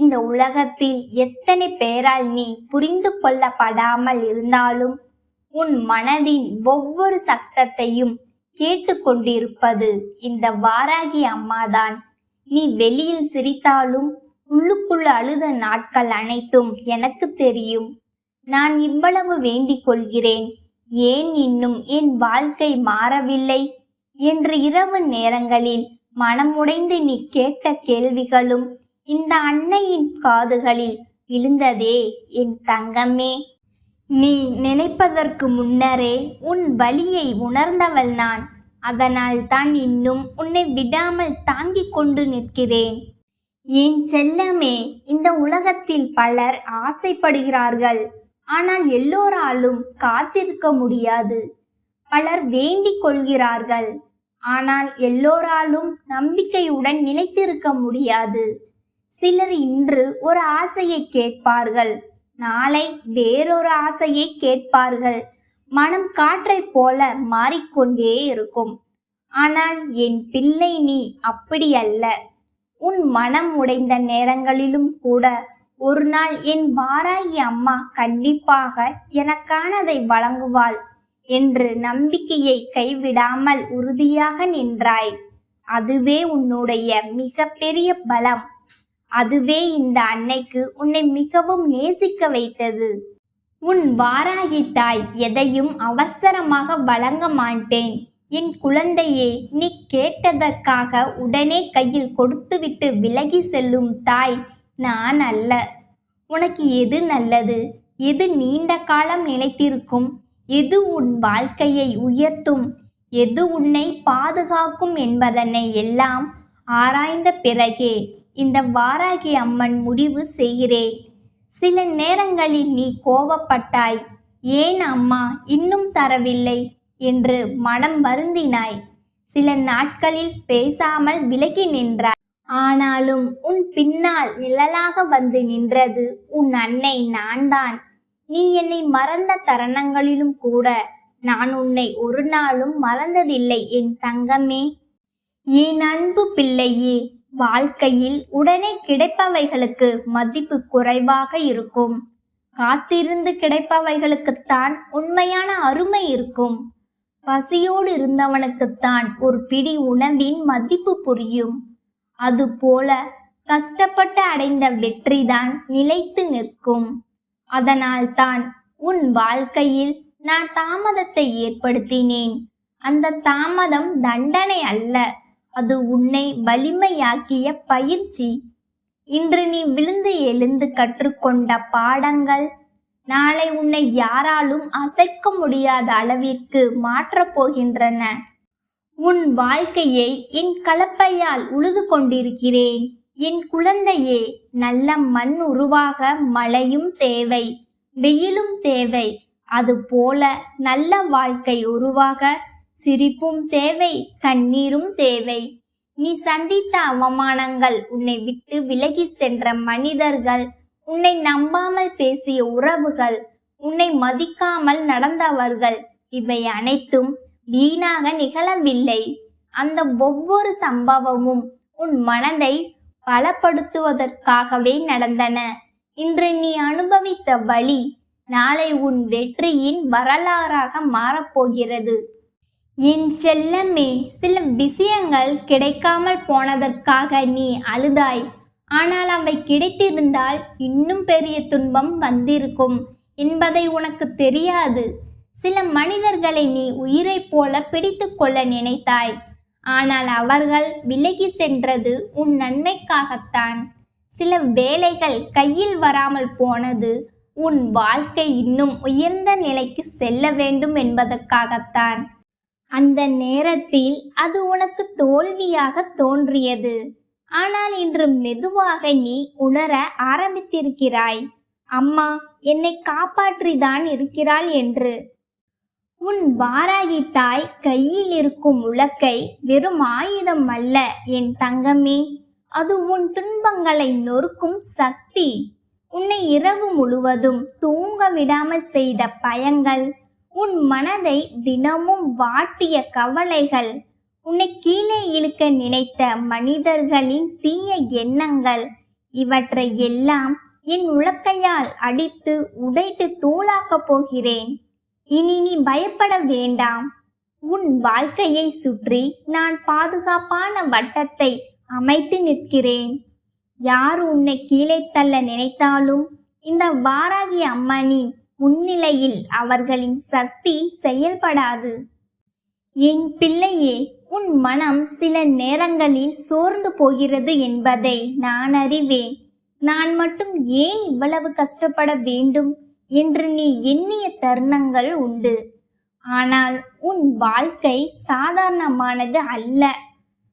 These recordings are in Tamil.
இந்த உலகத்தில் எத்தனை பேரால் நீ புரிந்து கொள்ளப்படாமல் இருந்தாலும் உன் மனதின் ஒவ்வொரு சத்தத்தையும் கேட்டுக்கொண்டிருப்பது இந்த வாராகி அம்மாதான். நீ வெளியில் சிரித்தாலும் உள்ளுக்குள்ள அழுத நாட்கள் அனைத்தும் எனக்கு தெரியும். நான் இவ்வளவு வேண்டிக் கொள்கிறேன், ஏன் இன்னும் என் வாழ்க்கை மாறவில்லை என்று இரவு நேரங்களில் மனமுடைந்து நீ கேட்ட கேள்விகளும் இந்த அன்னையின் காதுகளில் விழுந்ததே என் தங்கமே. நீ நினைப்பதற்கு முன்னரே உன் வலியை உணர்ந்தவள் நான். அதனால் தான் இன்னும் உன்னை விடாமல் தாங்கிக் கொண்டு நிற்கிறேன். என் செல்லமே, இந்த உலகத்தில் பலர் ஆசைப்படுகிறார்கள், ஆனால் எல்லோராலும் காத்திருக்க முடியாது. பலர் வேண்டிக் கொள்கிறார்கள், ஆனால் எல்லோராலும் நம்பிக்கையுடன் நிலைத்திருக்க முடியாது. சிலர் இன்று ஒரு ஆசையை கேட்பார்கள், நாளை வேறொரு ஆசையை கேட்பார்கள். மனம் காற்றை போல மாறிக்கொண்டே இருக்கும். ஆனால் என் பிள்ளை, நீ அப்படி அல்ல. உன் மனம் உடைந்த நேரங்களிலும் கூட ஒரு நாள் என் வாராகி அம்மா கண்டிப்பாக எனக்கானதை வழங்குவாள் என்று நம்பிக்கையை கைவிடாமல் உறுதியாக நின்றாய். அதுவே உன்னுடைய மிக பெரிய பலம். அதுவே இந்த அன்னைக்கு உன்னை மிகவும் நேசிக்க வைத்தது. உன் வாராகி தாய் எதையும் அவசரமாக வழங்க மாட்டேன். என் குழந்தையே, நீ கேட்டதற்காக உடனே கையில் கொடுத்துவிட்டு விலகி செல்லும் தாய் நான் அல்ல. உனக்கு எது நல்லது, எது நீண்ட காலம் நிலைத்திருக்கும், எது உன் வாழ்க்கையை உயர்த்தும், எது உன்னை பாதுகாக்கும் என்பதனை எல்லாம் ஆராய்ந்த பிறகே இந்த வாராகி அம்மன் முடிவு செய்கிறேன். சில நேரங்களில் நீ கோபப்பட்டாய், ஏன் அம்மா இன்னும் தரவில்லை என்று மனம் வருந்தினாய். சில நாட்களில் பேசாமல் விலகி நின்றாய். ஆனாலும் உன் பின்னால் நிழலாக வந்து நின்றது உன் அன்னை நான்தான். நீ என்னை மறந்த தருணங்களிலும் கூட நான் உன்னை ஒரு நாளும் மறந்ததில்லை என் தங்கமே. என் அன்பு பிள்ளையே, வாழ்க்கையில் உடனே கிடைப்பவைகளுக்கு மதிப்பு குறைவாக இருக்கும். காத்திருந்து கிடைப்பவைகளுக்குத்தான் உண்மையான அருமை இருக்கும். பசியோடு இருந்தவனுக்குத்தான் ஒரு பிடி உணவின் மதிப்பு புரியும். அதுபோல கஷ்டப்பட்டு அடைந்த வெற்றிதான் நிலைத்து நிற்கும். அதனால் தான் உன் வாழ்க்கையில் நான் தாமதத்தை ஏற்படுத்தினேன். அந்த தாமதம் தண்டனை அல்ல, அது உன்னை வலிமையாக்கிய பயிற்சி. இன்று நீ விழுந்து எழுந்து கற்றுக்கொண்ட பாடங்கள் நாளை உன்னை யாராலும் அசைக்க முடியாத அளவிற்கு மாற்றப் போகின்றன. உன் வாழ்க்கையை என் கலப்பையால் உழுது கொண்டிருக்கிறேன். என் குழந்தையே, நல்ல மண் உருவாக மழையும் தேவை, வெயிலும் தேவை. அதுபோல நல்ல வாழ்க்கை உருவாக சிரிப்பும் தேவை, கண்ணீரும் தேவை. நீ சந்தித்த அவமானங்கள், உன்னை விட்டு விலகி சென்ற மனிதர்கள், உன்னை நம்பாமல் பேசிய உறவுகள், உன்னை மதிக்காமல் நடந்தவர்கள், இவை அனைத்தும் வீணாக நிகழவில்லை. அந்த ஒவ்வொரு சம்பவமும் உன் மனதை பலப்படுத்துவதற்காகவே நடந்தன. இன்று நீ அனுபவித்த வலி நாளை உன் வெற்றியின் வரலாறாக மாறப்போகிறது. என் செல்லமே, சில விஷயங்கள் கிடைக்காமல் போனதற்காக நீ அழுதாய். ஆனால் அவை கிடைத்திருந்தால் இன்னும் பெரிய துன்பம் வந்திருக்கும் என்பதை உனக்கு தெரியாது. சில மனிதர்களை நீ உயிரை போல பிடித்து கொள்ள நினைத்தாய். ஆனால் அவர்கள் விலகி சென்றது உன் நன்மைக்காகத்தான். சில வேலைகள் கையில் வராமல் போனது உன் வாழ்க்கை இன்னும் உயர்ந்த நிலைக்கு செல்ல வேண்டும் என்பதற்காகத்தான். அந்த நேரத்தில் அது உனக்கு தோல்வியாக தோன்றியது. ஆனால் இன்று மெதுவாக நீ உணர ஆரம்பித்திருக்கிறாய், அம்மா என்னை காப்பாற்றிதான் இருக்கிறாள் என்று. உன் வாராகி தாய் கையில் இருக்கும் உலக்கை வெறும் ஆயுதம் அல்ல என் தங்கமே, அது உன் துன்பங்களை நொறுக்கும் சக்தி. உன்னை இரவு முழுவதும் தூங்க விடாமல் செய்த பயங்கள், உன் மனதை தினமும் வாட்டிய கவலைகள், உன்னை கீழே இழுக்க நினைத்த மனிதர்களின் தீய எண்ணங்கள், இவற்றை எல்லாம் என் உலக்கையால் அடித்து உடைத்து தூளாக்கப் போகிறேன். இனி நீ பயப்பட வேண்டாம். உன் வாழ்க்கையை சுற்றி நான் பாதுகாப்பான வட்டத்தை அமைத்து நிற்கிறேன். யார் உன்னை கீழே தள்ள நினைத்தாலும் இந்த வாராகி அம்மனின் முன்னிலையில் அவர்களின் சக்தி செயல்படாது. என் பிள்ளையே, உன் மனம் சில நேரங்களில் சோர்ந்து போகிறது என்பதை நான் அறிவேன். நான் மட்டும் ஏன் இவ்வளவு கஷ்டப்பட வேண்டும் என்று நீ எண்ணிய தருணங்கள் உண்டு. ஆனால் உன் வாழ்க்கை சாதாரணமானது அல்ல.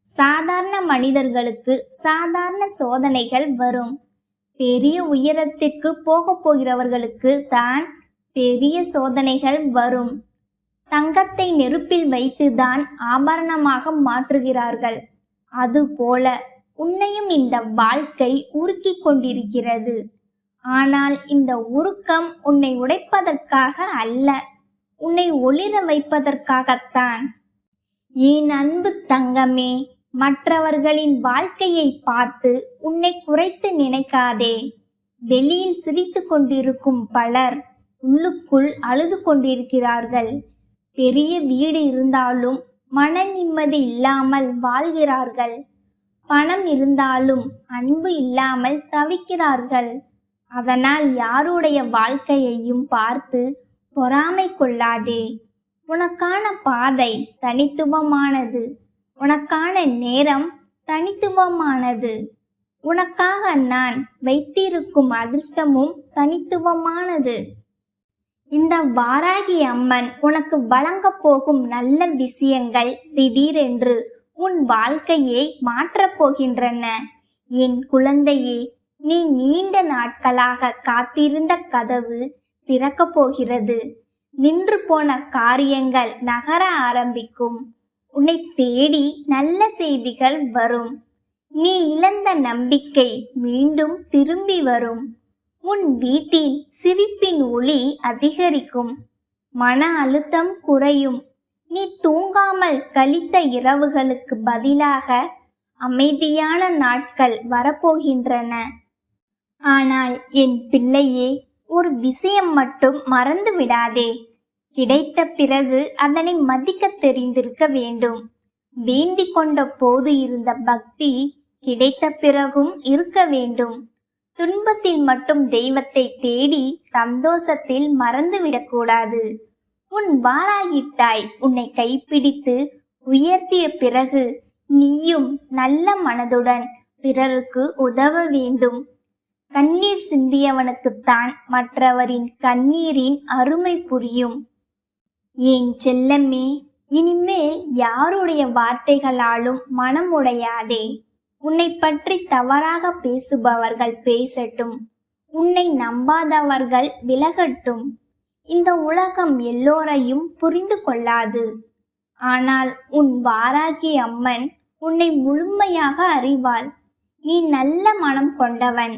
சாதாரண மனிதர்களுக்கு சாதாரண சோதனைகள் வரும். பெரிய உயரத்திற்கு போகப் போகிறவர்களுக்கு தான் பெரிய சோதனைகள் வரும். தங்கத்தை நெருப்பில் வைத்துதான் ஆபரணமாக மாற்றுகிறார்கள். அதுபோல உன்னையும் இந்த வாழ்க்கை உருக்கிக் கொண்டிருக்கிறது. ஆனால் இந்த உருக்கம் உன்னை உடைப்பதற்காக அல்ல, உன்னை ஒளிர வைப்பதற்காகத்தான். என் அன்பு தங்கமே, மற்றவர்களின் வாழ்க்கையை பார்த்து உன்னை குறைத்து நினைக்காதே. வெளியில் சிரித்து கொண்டிருக்கும் பலர் உள்ளுக்குள் அழுது கொண்டிருக்கிறார்கள். பெரிய வீடு இருந்தாலும் மன நிம்மதி இல்லாமல் வாழ்கிறார்கள். பணம் இருந்தாலும் அன்பு இல்லாமல் தவிக்கிறார்கள். அதனால் யாருடைய வாழ்க்கையையும் பார்த்து பொறாமை கொள்ளாதே. உனக்கான பாதை தனித்துவமானது. உனக்கான நேரம் தனித்துவமானது. உனக்காக நான் வைத்திருக்கும் அதிர்ஷ்டமும் தனித்துவமானது. இந்த வாராகி அம்மன் உனக்கு வழங்கப் போகும் நல்ல விஷயங்கள் திடீரென்று உன் வாழ்க்கையை மாற்றப் போகின்றன. என் குழந்தையே, நீ நீண்ட நாட்களாக காத்திருந்த கதவு திறக்கப் போகிறது. நின்று போன காரியங்கள் நகர ஆரம்பிக்கும். உன்னை தேடி நல்ல செய்திகள் வரும். நீ இழந்த நம்பிக்கை மீண்டும் திரும்பி வரும். உன் வீட்டில் சிரிப்பின் ஒளி அதிகரிக்கும். மன அழுத்தம் குறையும். நீ தூங்காமல் கழித்த இரவுகளுக்கு பதிலாக அமைதியான நாட்கள் வரப்போகின்றன. ஆனால் என் பிள்ளையே, ஒரு விஷயம் மட்டும் மறந்து விடாதே. கிடைத்த பிறகு அதனை மதிக்க தெரிந்திருக்க வேண்டும். வேண்டிக் கொண்ட போது இருந்த பக்தி கிடைத்த பிறகும் இருக்க வேண்டும். துன்பத்தில் மட்டும் தெய்வத்தை தேடி சந்தோஷத்தில் மறந்துவிடக்கூடாது. உன் வாராகி தாய் உன்னை கைப்பிடித்து உயர்த்திய பிறகு நீயும் நல்ல மனதுடன் பிறருக்கு உதவ வேண்டும். கண்ணீர் சிந்தியவனுக்குத்தான் மற்றவரின் கண்ணீரின் அருமை புரியும். என் செல்லமே, இனிமேல் யாருடைய வார்த்தைகளாலும் மனம் உடையாதே. உன்னை பற்றி தவறாக பேசுபவர்கள் பேசட்டும். உன்னை நம்பாதவர்கள் விலகட்டும். இந்த உலகம் எல்லோரையும் புரிந்து கொள்ளாது. ஆனால் உன் வாராகி அம்மன் உன்னை முழுமையாக அறிவாள். நீ நல்ல மனம் கொண்டவன்,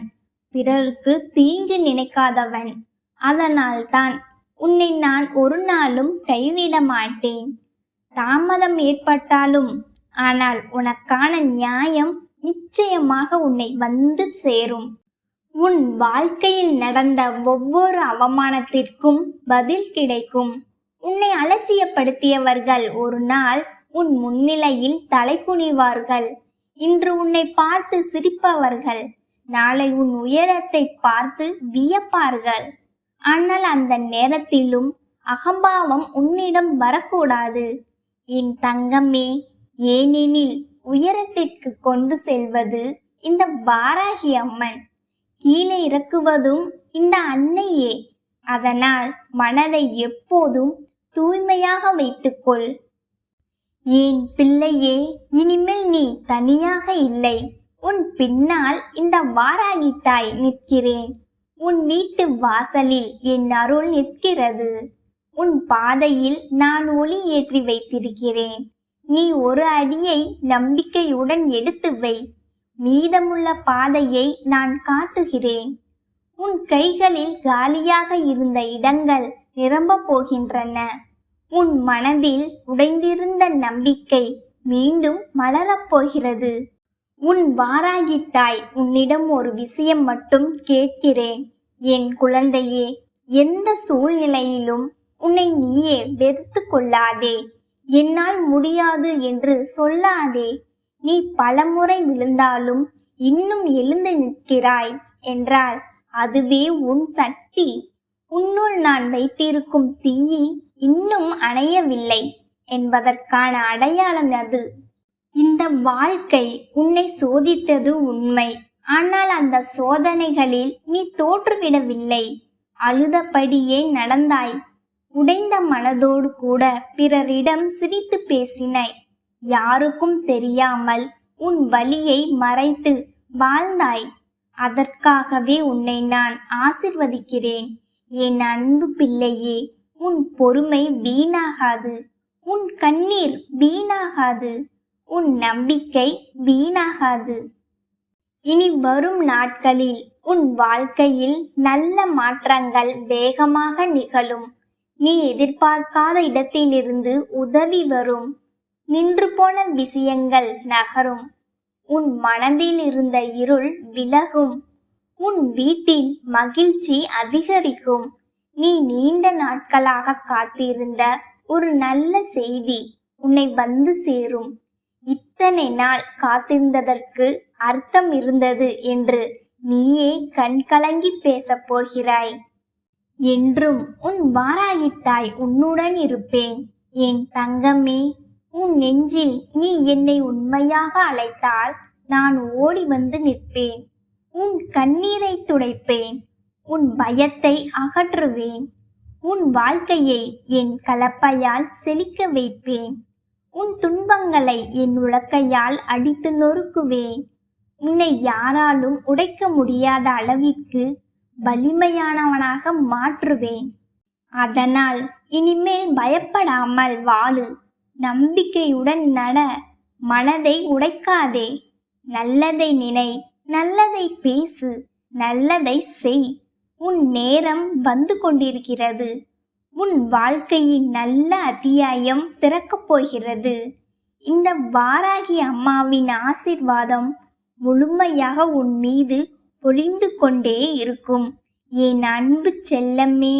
பிறருக்கு தீங்கு நினைக்காதவன். அதனால்தான் உன்னை நான் ஒரு நாளும் கைவிட மாட்டேன். தாமதம் ஏற்பட்டாலும் ஆனால் உனக்கான நியாயம் நிச்சயமாக உன்னை வந்து சேரும். உன் வாழ்க்கையில் நடந்த ஒவ்வொரு அவமானத்திற்கும் பதில் கிடைக்கும். உன்னை அலட்சியப்படுத்தியவர்கள் ஒரு நாள் உன் முன்னிலையில் தலை குனிவார்கள். இன்று உன்னை பார்த்து சிரிப்பவர்கள் நாளை உன் உயரத்தை பார்த்து வியப்பார்கள். ஆனால் அந்த நேரத்திலும் அகம்பாவம் உன்னிடம் வரக்கூடாது என் தங்கமே. ஏனெனில் உயரத்திற்கு கொண்டு செல்வது இந்த வாராகி அம்மன், கீழே இறக்குவதும் இந்த அன்னையே. அதனால் மனதை எப்போதும் தூய்மையாக வைத்துக்கொள். என் பிள்ளையே, இனிமேல் நீ தனியாக இல்லை. உன் பின்னால் இந்த வாராகி தாய் நிற்கிறேன். உன் வீட்டு வாசலில் என் அருள் நிற்கிறது. உன் பாதையில் நான் ஒளி ஏற்றி வைத்திருக்கிறேன். நீ ஒரு அடியை நம்பிக்கையுடன் எடுத்து வை. மீதமுள்ள பாதையை நான் காட்டுகிறேன். உன் கைகளில் காலியாக இருந்த இடங்கள் நிரம்பப் போகின்றன. உன் மனதில் உடைந்திருந்த நம்பிக்கை மீண்டும் மலரப் போகிறது. உன் வாராகி தாய் உன்னிடம் ஒரு விஷயம் மட்டும் கேட்கிறேன். என் குழந்தையே, எந்த சூழ்நிலையிலும் உன்னை நீயே வெறுத்து கொள்ளாதே. என்னால் முடியாது என்று சொல்லாதே. நீ பலமுறை விழுந்தாலும் இன்னும் எழுந்து நிற்கிறாய் என்றால் அதுவே உன் சக்தி. உன்னுள் நான் வைத்திருக்கும் தீயை இன்னும் அணையவில்லை என்பதற்கான அடையாளம் அது. இந்த வாழ்க்கை உன்னை சோதித்தது உண்மை. ஆனால் அந்த சோதனைகளில் நீ தோற்றுவிடவில்லை. அழுதபடியே நடந்தாய். உடைந்த மனதோடு கூட பிறரிடம் சிரித்து பேசினாய். யாருக்கும் தெரியாமல் உன் வலியை மறைத்து வாழ்ந்தாய். அதற்காகவே உன்னை நான் ஆசிர்வதிக்கிறேன். என் அன்பு பிள்ளையே, உன் பொறுமை வீணாகாது. உன் கண்ணீர் வீணாகாது. உன் நம்பிக்கை வீணாகாது. இனி வரும் நாட்களில் உன் வாழ்க்கையில் நல்ல மாற்றங்கள் வேகமாக நிகழும். நீ எதிர்பார்க்காத இடத்திலிருந்து உதவி வரும். நின்று போன விஷயங்கள் நகரும். உன் மனதில் இருந்த இருள் விலகும். உன் வீட்டில் மகிழ்ச்சி அதிகரிக்கும். நீ நீண்ட நாட்களாக காத்திருந்த ஒரு நல்ல செய்தி உன்னை வந்து சேரும். இத்தனை நாள் காத்திருந்ததற்கு அர்த்தம் இருந்தது என்று நீயே கண்கலங்கி பேசப் போகிறாய். என்றும் உன் வாராகி தாய் உன்னுடன் இருப்பேன். என் தங்கமே, உன் நெஞ்சில் நீ என்னை உண்மையாக அழைத்தால் நான் ஓடி வந்து நிற்பேன். உன் கண்ணீரை துடைப்பேன். உன் பயத்தை அகற்றுவேன். உன் வாழ்க்கையை என் கலப்பையால் செழிக்க வைப்பேன். உன் துன்பங்களை என் உலக்கையால் அடித்து நொறுக்குவேன். உன்னை யாராலும் உடைக்க முடியாத அளவிற்கு வலிமையானவனாக மாற்றுவேன். அதனால் இனிமேல் பயப்படாமல் வாழு. நம்பிக்கையுடன் நட. மனதை உடைக்காதே. நல்லதை நினை. நல்லதை பேசு. நல்லதை செய். உன் நேரம் வந்து கொண்டிருக்கிறது. உன் வாழ்க்கையின் நல்ல அத்தியாயம் திறக்கப் போகிறது. இந்த வாராகி அம்மாவின் ஆசீர்வாதம் முழுமையாக உன் மீது பொழிந்து கொண்டே இருக்கும். என் அன்பு செல்லமே.